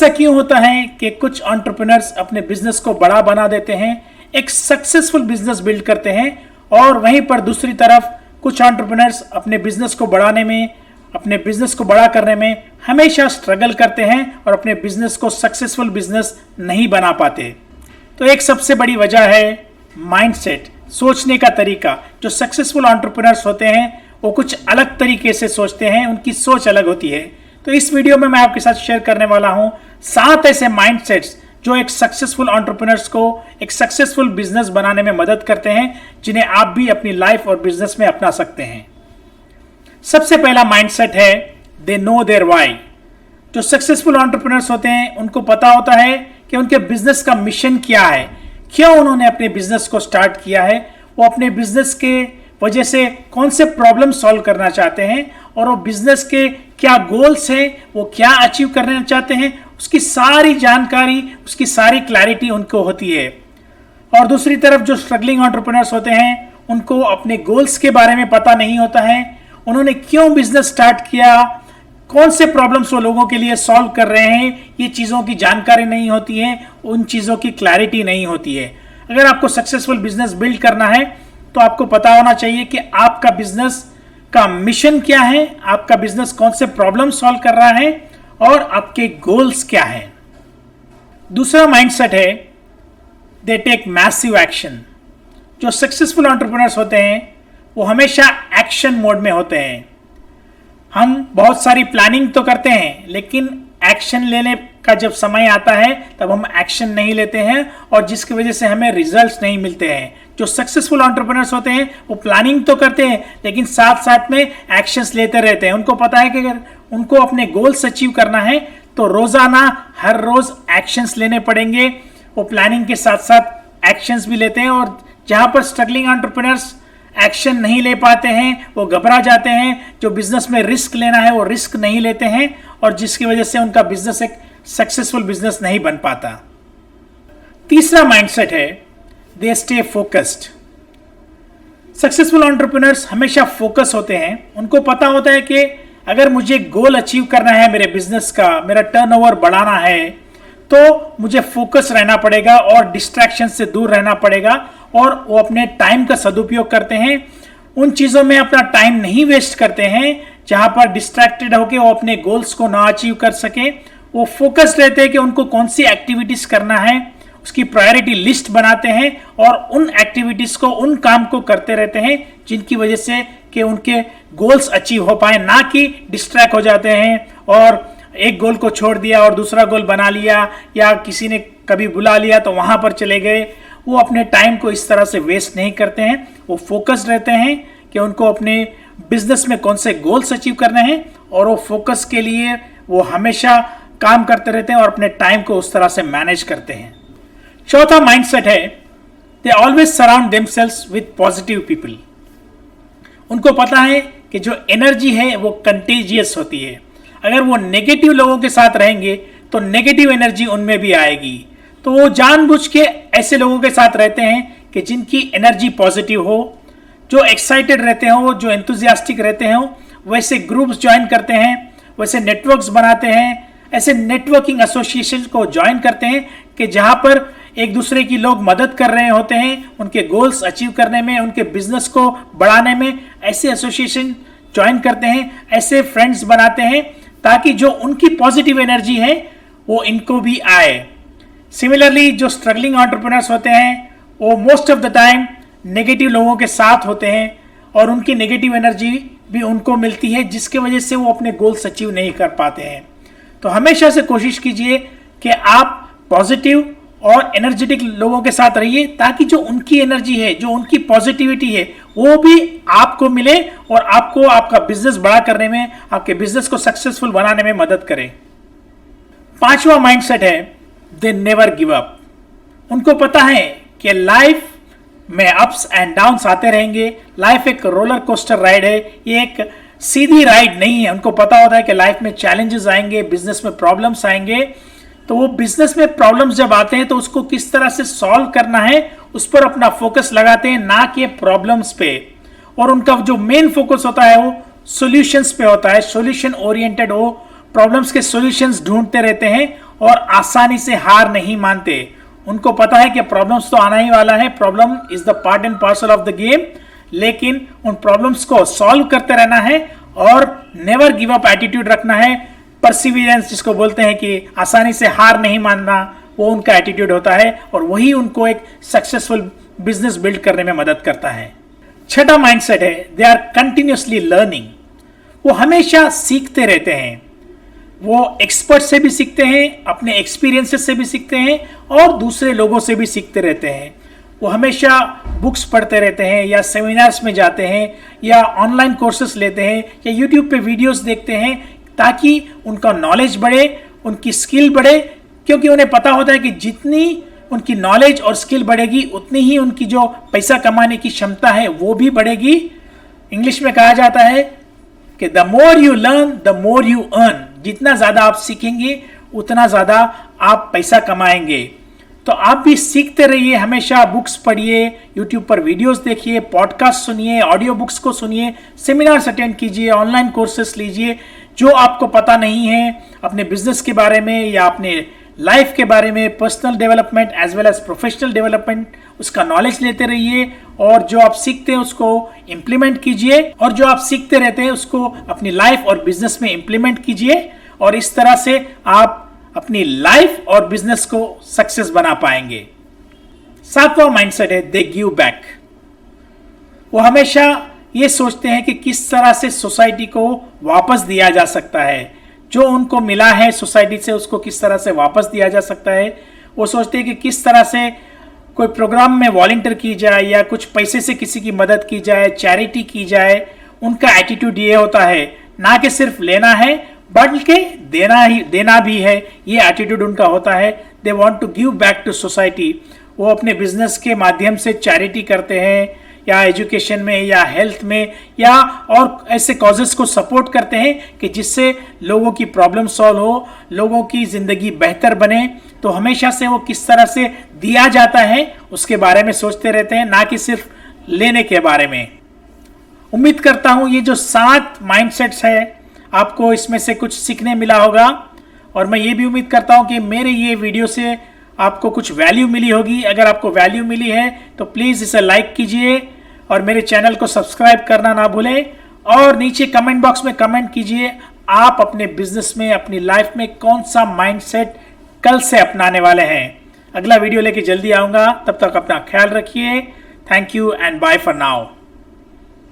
ऐसा क्यों होता है कि कुछ एंटरप्रेन्योर्स अपने बिजनेस को बड़ा बना देते हैं, एक सक्सेसफुल बिजनेस बिल्ड करते हैं, और वहीं पर दूसरी तरफ कुछ एंटरप्रेन्योर्स अपने बिजनेस को बढ़ाने में, अपने बिजनेस को बड़ा करने में हमेशा स्ट्रगल करते हैं और अपने बिजनेस को सक्सेसफुल बिजनेस नहीं बना पाते। तो एक सबसे बड़ी वजह है माइंडसेट, सोचने का तरीका। जो सक्सेसफुल एंटरप्रेन्योर्स होते हैं वो कुछ अलग तरीके से सोचते हैं, उनकी सोच अलग होती है। तो इस वीडियो में मैं आपके साथ शेयर करने वाला हूं 7 ऐसे माइंडसेट्स जो एक सक्सेसफुल एंटरप्रेन्योर्स को एक सक्सेसफुल बिजनेस बनाने में मदद करते हैं, जिन्हें आप भी अपनी लाइफ और बिजनेस में अपना सकते हैं। सबसे पहला माइंडसेट है दे नो देयर व्हाई। जो सक्सेसफुल एंटरप्रेन्योर्स होते हैं उनको पता होता है कि उनके बिजनेस का मिशन क्या है, क्यों उन्होंने अपने बिजनेस को स्टार्ट किया है, वो अपने बिजनेस के वजह से कौन से प्रॉब्लम सॉल्व करना चाहते हैं, और वो बिजनेस के क्या गोल्स हैं, वो क्या अचीव करना चाहते हैं, उसकी सारी जानकारी, उसकी सारी क्लैरिटी उनको होती है। और दूसरी तरफ जो स्ट्रगलिंग एंटरप्रेन्योर्स होते हैं उनको अपने गोल्स के बारे में पता नहीं होता है, उन्होंने क्यों बिजनेस स्टार्ट किया, कौन से प्रॉब्लम्स वो लोगों के लिए सॉल्व कर रहे हैं, ये चीज़ों की जानकारी नहीं होती है, उन चीज़ों की क्लैरिटी नहीं होती है। अगर आपको सक्सेसफुल बिजनेस बिल्ड करना है तो आपको पता होना चाहिए कि आपका बिजनेस का मिशन क्या है, आपका बिजनेस कौन से प्रॉब्लम सॉल्व कर रहा है, और आपके गोल्स क्या है। दूसरा माइंडसेट है दे टेक मैसिव एक्शन। जो सक्सेसफुल एंटरप्रेन्योर्स होते हैं वो हमेशा एक्शन मोड में होते हैं। हम बहुत सारी प्लानिंग तो करते हैं, लेकिन एक्शन लेने का जब समय आता है तब हम एक्शन नहीं लेते हैं, और जिसकी वजह से हमें रिजल्ट्स नहीं मिलते हैं। जो सक्सेसफुल एंटरप्रेन्योर्स होते हैं वो प्लानिंग तो करते हैं, लेकिन साथ साथ में एक्शंस लेते रहते हैं। उनको पता है कि अगर उनको अपने गोल्स अचीव करना है तो रोजाना हर रोज एक्शंस लेने पड़ेंगे। वो प्लानिंग के साथ साथ एक्शंस भी लेते हैं, और जहां पर स्ट्रगलिंग एंटरप्रेन्योर्स एक्शन नहीं ले पाते हैं, वो घबरा जाते हैं। जो बिजनेस में रिस्क लेना है वो रिस्क नहीं लेते हैं, और जिसकी वजह से उनका बिजनेस एक सक्सेसफुल बिजनेस नहीं बन पाता। तीसरा माइंडसेट है they stay focused. Successful entrepreneurs हमेशा फोकस होते हैं। उनको पता होता है कि अगर मुझे गोल अचीव करना है मेरे बिजनेस का, मेरा टर्नओवर बढ़ाना है, तो मुझे फोकस रहना पड़ेगा और डिस्ट्रैक्शन से दूर रहना पड़ेगा, और वो अपने टाइम का सदुपयोग करते हैं। उन चीज़ों में अपना टाइम नहीं वेस्ट करते हैं जहां पर डिस्ट्रैक्टेड होकर वो अपने गोल्स को ना अचीव कर सके। वो फोकस रहते हैं कि उनको कौन सी एक्टिविटीज करना है, उसकी प्रायोरिटी लिस्ट बनाते हैं, और उन एक्टिविटीज को, उन काम को करते रहते हैं जिनकी वजह से कि उनके गोल्स अचीव हो पाए, ना कि डिस्ट्रैक्ट हो जाते हैं और एक गोल को छोड़ दिया और दूसरा गोल बना लिया, या किसी ने कभी बुला लिया तो वहां पर चले गए। वो अपने टाइम को इस तरह से वेस्ट नहीं करते हैं। वो फोकस्ड रहते हैं कि उनको अपने बिजनेस में कौन से गोल्स अचीव करने हैं, और वो फोकस के लिए वो हमेशा काम करते रहते हैं और अपने टाइम को उस तरह से मैनेज करते हैं। चौथा माइंडसेट है they always surround themselves with positive people. उनको पता है कि जो एनर्जी है वो कंटेजियस होती है। अगर वो नेगेटिव लोगों के साथ रहेंगे तो नेगेटिव एनर्जी उनमें भी आएगी। तो वो जानबूझ के ऐसे लोगों के साथ रहते हैं कि जिनकी एनर्जी पॉजिटिव हो, जो एक्साइटेड रहते हो, जो एंथुजियास्टिक रहते हो। वैसे ग्रुप्स ज्वाइन करते हैं, वैसे नेटवर्क्स बनाते हैं, ऐसे नेटवर्किंग एसोसिएशन को ज्वाइन करते हैं कि जहां पर एक दूसरे की लोग मदद कर रहे होते हैं उनके गोल्स अचीव करने में, उनके बिजनेस को बढ़ाने में। ऐसे एसोसिएशन ज्वाइन करते हैं, ऐसे फ्रेंड्स बनाते हैं, ताकि जो उनकी पॉजिटिव एनर्जी है वो इनको भी आए। सिमिलरली जो स्ट्रगलिंग एंटरप्रेन्योर्स होते हैं वो most of the time negative लोगों के साथ होते हैं, और उनकी नेगेटिव एनर्जी भी उनको मिलती है, जिसके वजह से वो अपने गोल्स अचीव नहीं कर पाते हैं। तो हमेशा से कोशिश कीजिए कि आप पॉजिटिव और एनर्जेटिक लोगों के साथ रहिए, ताकि जो उनकी एनर्जी है, जो उनकी पॉजिटिविटी है, वो भी आपको मिले और आपको आपका बिजनेस बड़ा करने में, आपके बिजनेस को सक्सेसफुल बनाने में मदद करे। पांचवा माइंडसेट है दे नेवर गिव अप। उनको पता है कि लाइफ में अप्स एंड डाउन्स आते रहेंगे। लाइफ एक रोलर कोस्टर राइड है, ये एक सीधी राइड नहीं है। उनको पता होता है कि लाइफ में चैलेंजेस आएंगे, बिजनेस में प्रॉब्लम्स आएंगे। तो वो बिजनेस में प्रॉब्लम्स जब आते हैं तो उसको किस तरह से सॉल्व करना है उस पर अपना फोकस लगाते हैं, ना कि प्रॉब्लम्स पे। और उनका जो मेन फोकस होता है वो सॉल्यूशंस पे होता है, सॉल्यूशन ओरिएंटेड हो, प्रॉब्लम्स के सॉल्यूशंस ढूंढते रहते हैं और आसानी से हार नहीं मानते। उनको पता है कि प्रॉब्लम्स तो आना ही वाला है, problem is the part and parcel of the game, लेकिन उन प्रॉब्लम्स को सॉल्व करते रहना है और नेवर गिव अप एटीट्यूड रखना है। परसिवियरेंस जिसको बोलते हैं कि आसानी से हार नहीं मानना, वो उनका एटीट्यूड होता है और वही उनको एक सक्सेसफुल बिजनेस बिल्ड करने में मदद करता है। छठा माइंडसेट है दे आर कंटिन्यूसली लर्निंग। वो हमेशा सीखते रहते हैं। वो एक्सपर्ट से भी सीखते हैं, अपने एक्सपीरियंसेस से भी सीखते हैं और दूसरे लोगों से भी सीखते रहते हैं। वो हमेशा बुक्स पढ़ते रहते हैं या सेमिनार्स में जाते हैं या ऑनलाइन कोर्सेस लेते हैं या यूट्यूब पे वीडियोस देखते हैं ताकि उनका नॉलेज बढ़े, उनकी स्किल बढ़े, क्योंकि उन्हें पता होता है कि जितनी उनकी नॉलेज और स्किल बढ़ेगी उतनी ही उनकी जो पैसा कमाने की क्षमता है वो भी बढ़ेगी। इंग्लिश में कहा जाता है कि the more you learn the more you earn. जितना ज़्यादा आप सीखेंगे उतना ज़्यादा आप पैसा कमाएंगे। तो आप भी सीखते रहिए, हमेशा बुक्स पढ़िए, यूट्यूब पर वीडियोस देखिए, पॉडकास्ट सुनिए, ऑडियो बुक्स को सुनिए, सेमिनार्स अटेंड कीजिए, ऑनलाइन कोर्सेस लीजिए। जो आपको पता नहीं है अपने बिजनेस के बारे में या अपने लाइफ के बारे में, personal development as well as professional development, उसका नॉलेज लेते रहिए और जो आप सीखते हैं उसको इम्प्लीमेंट कीजिए और जो आप सीखते रहते हैं उसको अपनी लाइफ और बिजनेस में इम्प्लीमेंट कीजिए और इस तरह से आप अपनी लाइफ और बिजनेस को सक्सेस बना पाएंगे। सातवां माइंडसेट है दे गिव बैक। वो हमेशा ये सोचते हैं कि किस तरह से सोसाइटी को वापस दिया जा सकता है, जो उनको मिला है सोसाइटी से उसको किस तरह से वापस दिया जा सकता है। वो सोचते हैं कि किस तरह से कोई प्रोग्राम में वॉलंटियर की जाए या कुछ पैसे से किसी की मदद की जाए, चैरिटी की जाए। उनका एटीट्यूड ये होता है ना कि सिर्फ लेना है बल्कि देना भी है, ये एटीट्यूड उनका होता है। They want to give back to society. वो अपने बिजनेस के माध्यम से चैरिटी करते हैं या एजुकेशन में या हेल्थ में या और ऐसे कॉजेस को सपोर्ट करते हैं कि जिससे लोगों की प्रॉब्लम सॉल्व हो, लोगों की जिंदगी बेहतर बने। तो हमेशा से वो किस तरह से दिया जाता है उसके बारे में सोचते रहते हैं, ना कि सिर्फ लेने के बारे में। उम्मीद करता हूं ये जो 7 माइंडसेट्स है आपको इसमें से कुछ सीखने मिला होगा और मैं ये भी उम्मीद करता हूं कि मेरे ये वीडियो से आपको कुछ वैल्यू मिली होगी। अगर आपको वैल्यू मिली है तो प्लीज़ इसे लाइक कीजिए और मेरे चैनल को सब्सक्राइब करना ना भूलें और नीचे कमेंट बॉक्स में कमेंट कीजिए आप अपने बिजनेस में, अपनी लाइफ में कौन सा माइंडसेट कल से अपनाने वाले हैं। अगला वीडियो लेके जल्दी आऊँगा, तब तक अपना ख्याल रखिए। Thank you and bye for now.